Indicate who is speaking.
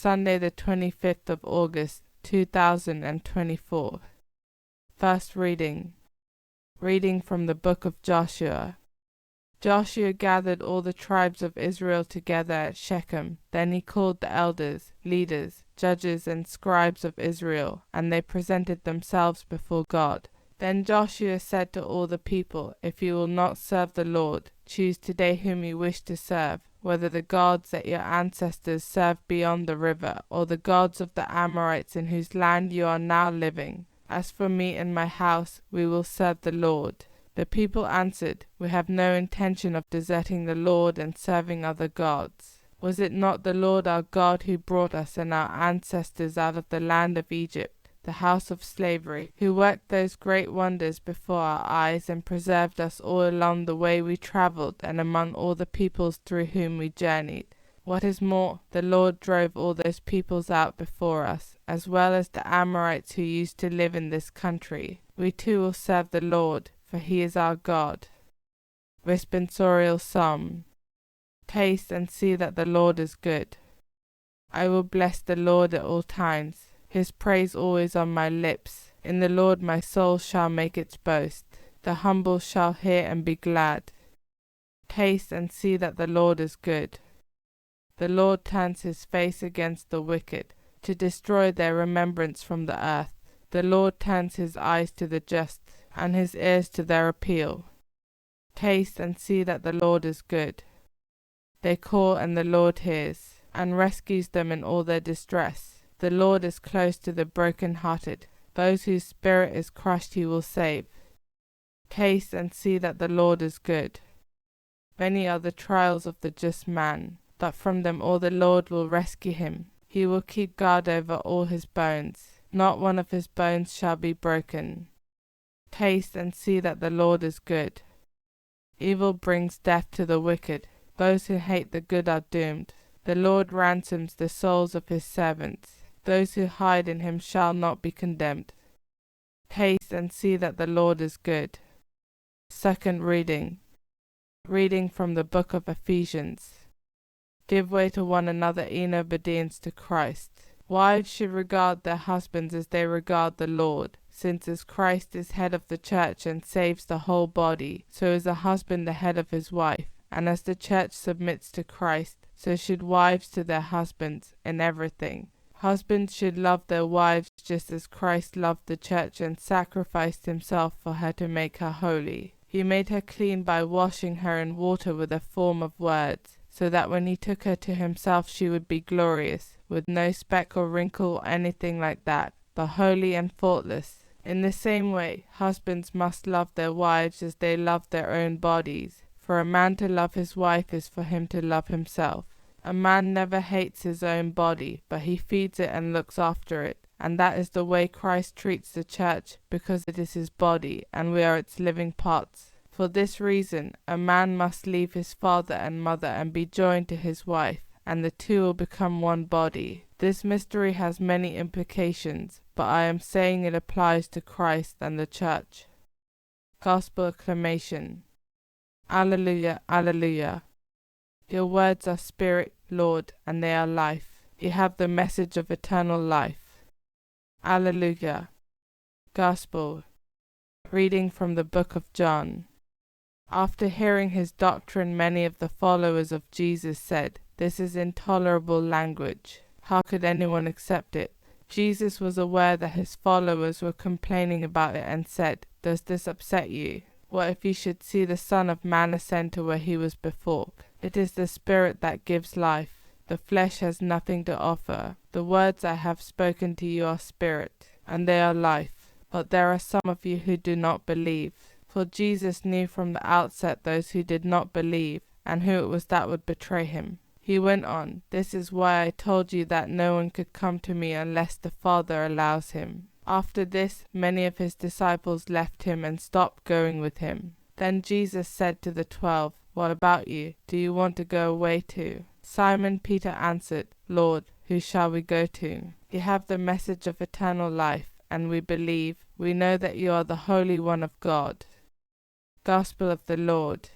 Speaker 1: Sunday the 25th of August, 2024. First reading. Reading from the book of Joshua. Joshua gathered all the tribes of Israel together at Shechem. Then he called the elders, leaders, judges, and scribes of Israel, and they presented themselves before God. Then Joshua said to all the people, "If you will not serve the Lord, choose today whom you wish to serve, whether the gods that your ancestors served beyond the river, or the gods of the Amorites in whose land you are now living. As for me and my house, we will serve the Lord." The people answered, "We have no intention of deserting the Lord and serving other gods. Was it not the Lord our God who brought us and our ancestors out of the land of Egypt, the house of slavery, who worked those great wonders before our eyes and preserved us all along the way we traveled and among all the peoples through whom we journeyed? What is more, the Lord drove all those peoples out before us, as well as the Amorites who used to live in this country. We too will serve the Lord, for he is our God." Responsorial Psalm. Taste and see that the Lord is good. I will bless the Lord at all times, his praise always on my lips. In the Lord my soul shall make its boast. The humble shall hear and be glad. Taste and see that the Lord is good. The Lord turns his face against the wicked, to destroy their remembrance from the earth. The Lord turns his eyes to the just, and his ears to their appeal. Taste and see that the Lord is good. They call and the Lord hears, and rescues them in all their distress. The Lord is close to the broken-hearted. Those whose spirit is crushed he will save. Taste and see that the Lord is good. Many are the trials of the just man, but from them all the Lord will rescue him. He will keep guard over all his bones. Not one of his bones shall be broken. Taste and see that the Lord is good. Evil brings death to the wicked. Those who hate the good are doomed. The Lord ransoms the souls of his servants. Those who hide in him shall not be condemned. Taste and see that the Lord is good. Second reading. Reading from the book of Ephesians. Give way to one another in obedience to Christ. Wives should regard their husbands as they regard the Lord, since as Christ is head of the church and saves the whole body, so is a husband the head of his wife. And as the church submits to Christ, so should wives to their husbands in everything. Husbands should love their wives just as Christ loved the church and sacrificed himself for her to make her holy. He made her clean by washing her in water with a form of words, so that when he took her to himself she would be glorious, with no speck or wrinkle or anything like that, but holy and faultless. In the same way, husbands must love their wives as they love their own bodies. For a man to love his wife is for him to love himself. A man never hates his own body, but he feeds it and looks after it. And that is the way Christ treats the church, because it is his body, and we are its living parts. For this reason, a man must leave his father and mother and be joined to his wife, and the two will become one body. This mystery has many implications, but I am saying it applies to Christ and the church. Gospel acclamation. Alleluia, alleluia. Your words are spirit, Lord, and they are life. You have the message of eternal life. Alleluia. Gospel. Reading from the book of John. After hearing his doctrine, many of the followers of Jesus said, "This is intolerable language. How could anyone accept it?" Jesus was aware that his followers were complaining about it and said, "Does this upset you? What if you should see the Son of Man ascend to where he was before? It is the Spirit that gives life. The flesh has nothing to offer. The words I have spoken to you are spirit, and they are life. But there are some of you who do not believe." For Jesus knew from the outset those who did not believe, and who it was that would betray him. He went on, "This is why I told you that no one could come to me unless the Father allows him." After this, many of his disciples left him and stopped going with him. Then Jesus said to the 12, "What about you? Do you want to go away too?" Simon Peter answered, "Lord, who shall we go to? You have the message of eternal life, and we believe. We know that you are the Holy One of God." Gospel of the Lord.